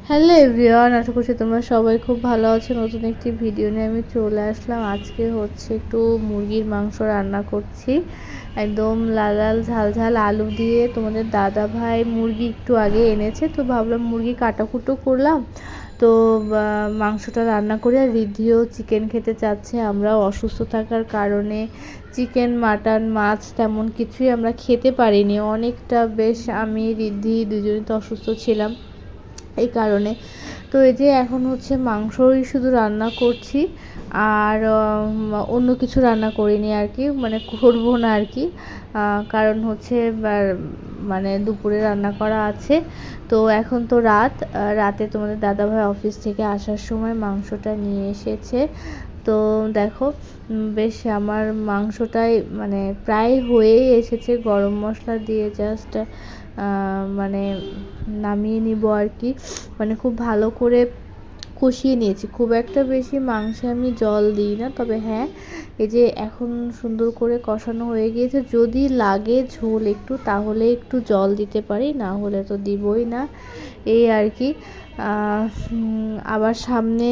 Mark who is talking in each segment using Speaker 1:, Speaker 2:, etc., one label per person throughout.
Speaker 1: Hello everyone, আশা করছি তোমরা সবাই খুব ভালো আছো। নতুন একটি ভিডিও নিয়ে আমি চলে আসলাম। আজকে হচ্ছে একটু মুরগির মাংস রান্না করছি, একদম লাল লাল ঝাল ঝাল আলু দিয়ে। তোমাদের দাদা ভাই মুরগি একটু আগে এনেছে, তো ভাবলাম মুরগি কাটাকুটো করলাম, তো মাংসটা রান্না করে। আর রিদ্ধিও চিকেন খেতে চাচ্ছে। আমরা অসুস্থ থাকার কারণে চিকেন, মাটন, মাছ তেমন কিছুই আমরা খেতে পারিনি অনেকটা। বেশ আমি রিদ্ধি দুজনেই তো অসুস্থ ছিলাম এই কারণে। তো এই যে এখন হচ্ছে মাংসই শুধু রান্না করছি, আর অন্য কিছু রান্না করিনি আর কি, মানে করবো না আর কি। কারণ হচ্ছে মানে দুপুরে রান্না করা আছে। তো এখন তো রাতে তোমাদের দাদাভাই অফিস থেকে আসার সময় মাংসটা নিয়ে এসেছে। তো দেখো বেশ আমার মাংসটাই মানে প্রায় হয়েই এসেছে। গরম মশলা দিয়ে জাস্ট মানে নামিয়ে নিব আর কি। মানে খুব ভালো করে কষিয়ে নিয়েছি। খুব একটা বেশি মাংসে আমি জল দিই না, তবে হ্যাঁ, এই যে এখন সুন্দর করে কষানো হয়ে গিয়েছে। যদি লাগে ঝোল একটু, তাহলে একটু জল দিতে পারি, না হলে তো দিবই না, এই আর কি। আবার সামনে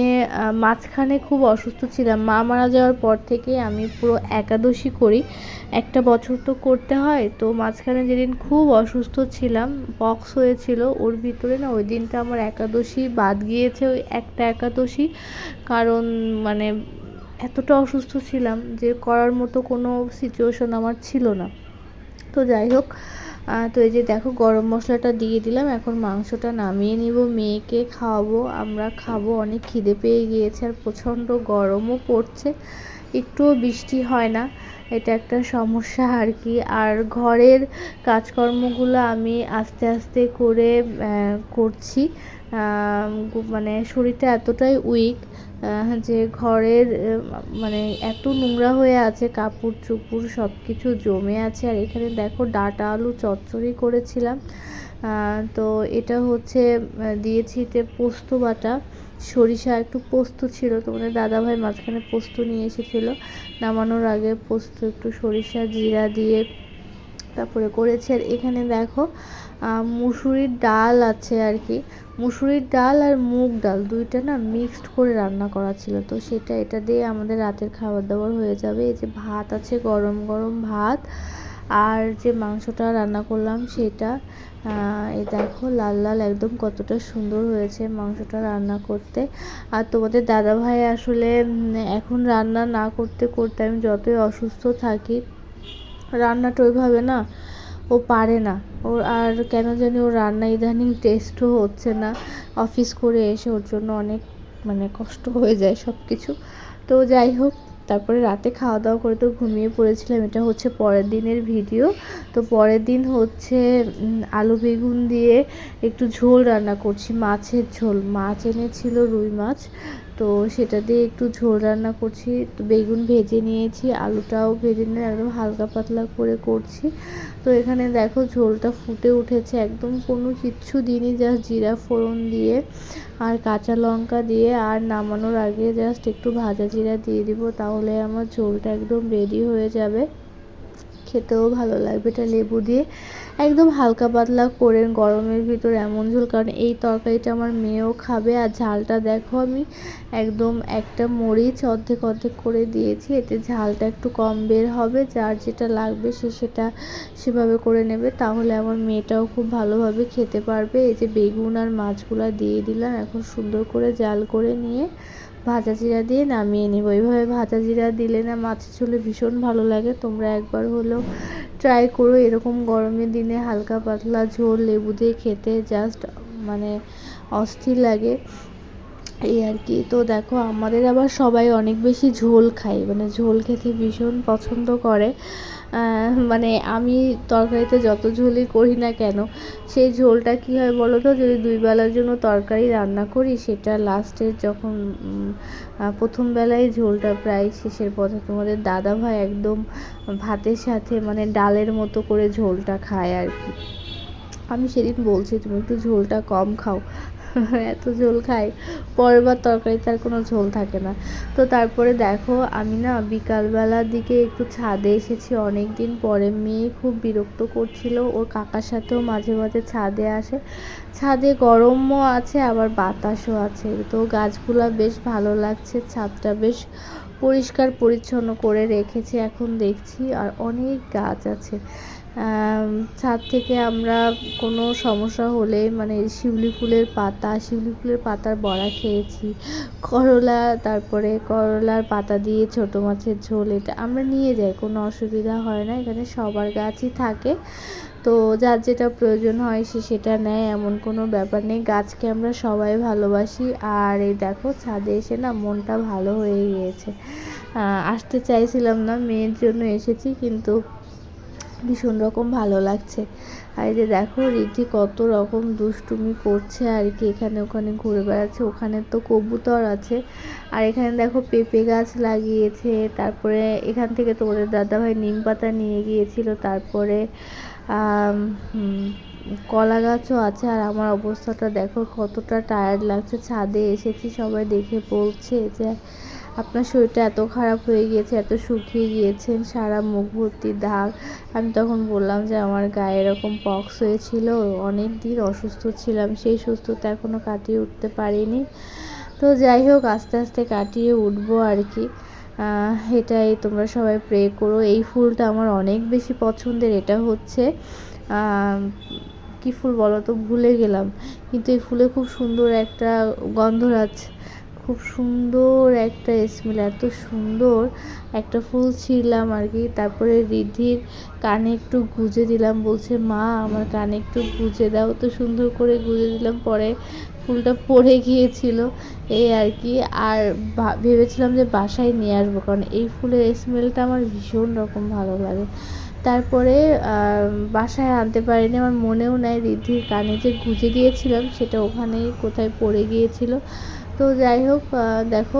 Speaker 1: মাঝখানে খুব অসুস্থ ছিলাম। মা মারা যাওয়ার পর থেকে আমি পুরো একাদশী করি, একটা বছর তো করতে হয়। তো মাঝখানে যেদিন খুব অসুস্থ ছিলাম, পক্স হয়েছিল, ওর ভিতরে না ওই দিনটা আমার একাদশী বাদ গিয়েছে, ওই একটা একাদশী। কারণ মানে এতটা অসুস্থ ছিলাম যে করার মতো কোনো সিচুয়েশন আমার ছিল না। তো যাই হোক, তো এই যে দেখো গরম মশলাটা দিয়ে দিলাম। এখন মাংসটা নামিয়ে নিব, মেয়েকে খাওয়াবো, আমরা খাবো। অনেক খিদে পেয়ে গিয়েছে, আর প্রচণ্ড গরমও পড়ছে, একটুও বৃষ্টি হয় না, এটা একটা সমস্যা আর কি। আর ঘরের কাজকর্মগুলো আমি আস্তে আস্তে করে করছি। মানে শরীরটা এতটাই উইক যে ঘরের মানে এত নোংরা হয়ে আছে, কাপড় চোপড় সব কিছু জমে আছে। আর এখানে দেখো ডাঁটা আলু চচ্চড়ি করেছিলাম। তো এটা হচ্ছে দিয়েছি এতে পোস্ত বাটা, সরিষা, একটু পোস্ত ছিল। তোমাদের দাদাভাই মাঝখানে পোস্ত নিয়ে এসেছিলো, নামানোর আগে পোস্ত একটু সরিষা জিরা দিয়ে তারপরে করেছি। আর এখানে দেখো মুসুরির ডাল আছে আর কি। মুসুরির ডাল আর মুগ ডাল দুইটা না মিক্সড করে রান্না করা ছিল, তো সেটা এটা দিয়ে আমাদের রাতের খাবার দাবার হয়ে যাবে। এই যে ভাত আছে, গরম গরম ভাত, আর যে মাংসটা রান্না করলাম সেটা। এই দেখো লাল লাল একদম কতটা সুন্দর হয়েছে মাংসটা রান্না করতে। আর তোমাদের দাদাভাই আসলে এখন রান্না না করতে করতে, আমি যতই অসুস্থ থাকি, রান্নাটা ওইভাবে না ও পারে না। ওর আর কেন জানি ওর রান্না ইদানিং টেস্টও হচ্ছে না। অফিস করে এসে ওর জন্য অনেক মানে কষ্ট হয়ে যায় সব কিছু। তো যাই হোক, তারপরে রাতে খাওয়া দাওয়া করে তো ঘুমিয়ে পড়েছিলাম। এটা হচ্ছে পরের দিনের ভিডিও। তো পরের দিন হচ্ছে আলু বেগুন দিয়ে একটু ঝোল রান্না করছি, মাছের ঝোল। মাছ এনেছিল রুই মাছ, তো সেটা দিয়ে একটু ঝোল রান্না করছি। তো বেগুন ভেজে নিয়েছি, আলুটাও ভেজে নিয়ে একদম হালকা পাতলা করে করছি। তো এখানে দেখো ঝোলটা ফুটে উঠেছে, একদম কোনো কিচ্ছু দিইনি, জাস্ট জিরা ফোড়ন দিয়ে আর কাঁচা লঙ্কা দিয়ে, আর নামানোর আগে জাস্ট একটু ভাজা জিরা দিয়ে দিব, তাহলে আমার ঝোলটা একদম রেডি হয়ে যাবে। খেতেও ভালো লাগবে। এটা লেবু দিয়ে একদম হালকা পাতলা করে, গরমের ভিতর এমন ঝোল, কারণ এই তরকারিটা আমার মেয়েও খাবে। আর ঝালটা দেখো আমি একদম একটা মরিচ অর্ধেক অর্ধেক করে দিয়েছি, এতে ঝালটা একটু কম বের হবে। যার যেটা লাগবে সে সেটা সেভাবে করে নেবে, তাহলে আমার মেয়েটাও খুব ভালোভাবে খেতে পারবে। এই যে বেগুন আর মাছগুলো দিয়ে দিলাম, এখন সুন্দর করে জাল করে নিয়ে ভাজা জিরা দিয়ে নামিয়ে নেব। এইভাবে ভাজা জিরা দিলে না মাছের ঝোলে ভীষণ ভালো লাগে। তোমরা একবার হলেও ট্রাই করো, এরকম গরমের দিনে হালকা পাতলা ঝোল লেবু দিয়ে খেতে জাস্ট মানে অস্থির লাগে, এই আর কি। তো দেখো আমাদের আবার সবাই অনেক বেশি ঝোল খায়, মানে ঝোল খেতে ভীষণ পছন্দ করে। মানে আমি তরকারিতে যত ঝোলই করি না কেন, সেই ঝোলটা কী হয় বলো তো, যদি দুই বেলার জন্য তরকারি রান্না করি, সেটা লাস্টে যখন প্রথম বেলায় ঝোলটা প্রায় শেষের পথে, তোমাদের দাদাভাই একদম ভাতের সাথে মানে ডালের মতো করে ঝোলটা খায় আর কি। আমি সেদিন বলছি তুমি একটু ঝোলটা কম খাও, এত ঝোল খাই, পরের বার তরকারিতে আর কোনো ঝোল থাকে না। তো তারপরে দেখো আমি না বিকালবেলার দিকে একটু ছাদে এসেছি অনেক দিন পরে। মেয়ে খুব বিরক্ত করছিল, ওর কাকার সাথেও মাঝে মাঝে ছাদে আসে। ছাদে গরমও আছে আবার বাতাসও আছে, তো গাছগুলো বেশ ভালো লাগছে, ছাদটা বেশ পরিষ্কার পরিচ্ছন্ন করে রেখেছে এখন দেখছি, আর অনেক গাছ আছে। ছাদ থেকে আমরা কোনো সমস্যা হলে মানে শিউলি ফুলের পাতার বড়া খেয়েছি, করলা, তারপরে করলার পাতা দিয়ে ছোটো মাছের ঝোল, এটা আমরা নিয়ে যাই, কোনো অসুবিধা হয় না। এখানে সবার গাছই থাকে, তো যার যেটা প্রয়োজন হয় সে সেটা নেয়, এমন কোনো ব্যাপার নেই। গাছকে আমরা সবাই ভালোবাসি। আর এই দেখো ছাদে এসে না মনটা ভালো হয়ে গিয়েছে। আসতে চাইছিলাম না, মেয়ের জন্য এসেছি, কিন্তু ভীষণ রকম ভালো লাগছে। আর এই যে দেখো রীতি কত রকম দুষ্টুমি করছে আর কি, এখানে ওখানে ঘুরে বেড়াচ্ছে। ওখানে তো কবুতর আছে। আর এখানে দেখো পেঁপে গাছ লাগিয়েছে, তারপরে এখান থেকে তোমাদের দাদাভাই নিম পাতা নিয়ে গিয়েছিল, তারপরে কলা গাছও আছে। আর আমার অবস্থাটা দেখো কতটা টায়ার্ড লাগছে, ছাদে এসেছি, সবাই দেখে বলছে যে আপনার শরীরটা এত খারাপ হয়ে গিয়েছে, এত শুকিয়ে গিয়েছেন, সারা মুখ ভর্তি দাগ। আমি তখন বললাম যে আমার গায়ে এরকম পক্স হয়েছিল, অনেক দিন অসুস্থ ছিলাম, সেই সুস্থতা এখনও কাটিয়ে উঠতে পারিনি। তো যাই হোক আস্তে আস্তে কাটিয়ে উঠবো আর কি। এটাই, তোমরা সবাই প্রে করো। এই ফুলটা আমার অনেক বেশি পছন্দের, এটা হচ্ছে কি ফুল বলো তো, ভুলে গেলাম, কিন্তু এই ফুলে খুব সুন্দর একটা গন্ধরাজ, খুব সুন্দর একটা স্মেল, এত সুন্দর একটা ফুল ছিঁড়লাম আর কি। তারপরে রিধির কানে একটু গুঁজে দিলাম, বলছে মা আমার কানে একটু গুঁজে দাও, তো সুন্দর করে গুঁজে দিলাম, পরে ফুলটা পড়ে গিয়েছিল এই আর কি। আর ভেবেছিলাম যে বাসায় নিয়ে আসবো, কারণ এই ফুলের স্মেলটা আমার ভীষণ রকম ভালো লাগে। তারপরে বাসায় আনতে পারিনি, আমার মনেও নেই রিধির কানে যে গুঁজে দিয়েছিলাম সেটা ওখানেই কোথায় পড়ে গিয়েছিল। তো যাই হোক দেখো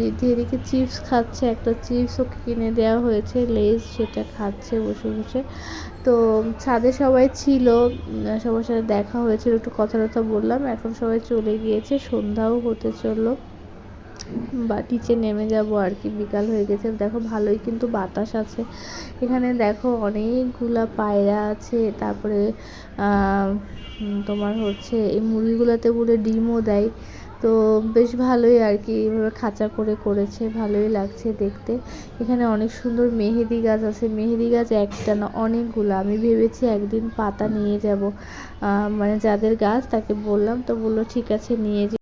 Speaker 1: রিধি এদিকে চিপস খাচ্ছে, একটা চিপস ওকে কিনে দেওয়া হয়েছে লেজ, সেটা খাচ্ছে বসে বসে। তো ছাদে সবাই ছিল, সবার সাথে দেখা হয়েছিল, একটু কথা টথা বললাম, এখন সবাই চলে গিয়েছে, সন্ধ্যাও হতে চললো, বা নিচে নেমে যাব আর কি, বিকাল হয়ে গেছে। দেখো ভালোই কিন্তু বাতাস আছে এখানে, দেখো অনেকগুলা পায়রা আছে, তারপরে তোমার হচ্ছে এই মুরগিগুলোতে বলে ডিমও দেয়, তো বেশ ভালোই আর কি, এভাবে খাঁচা করে করেছে, ভালোই লাগছে দেখতে। এখানে অনেক সুন্দর মেহেদি গাছ আছে, মেহেদি গাছ একটা না অনেকগুলো, আমি ভেবেছি একদিন পাতা নিয়ে যাব, মানে যাদের গাছ তাকে বললাম, তো বললো ঠিক আছে নিয়ে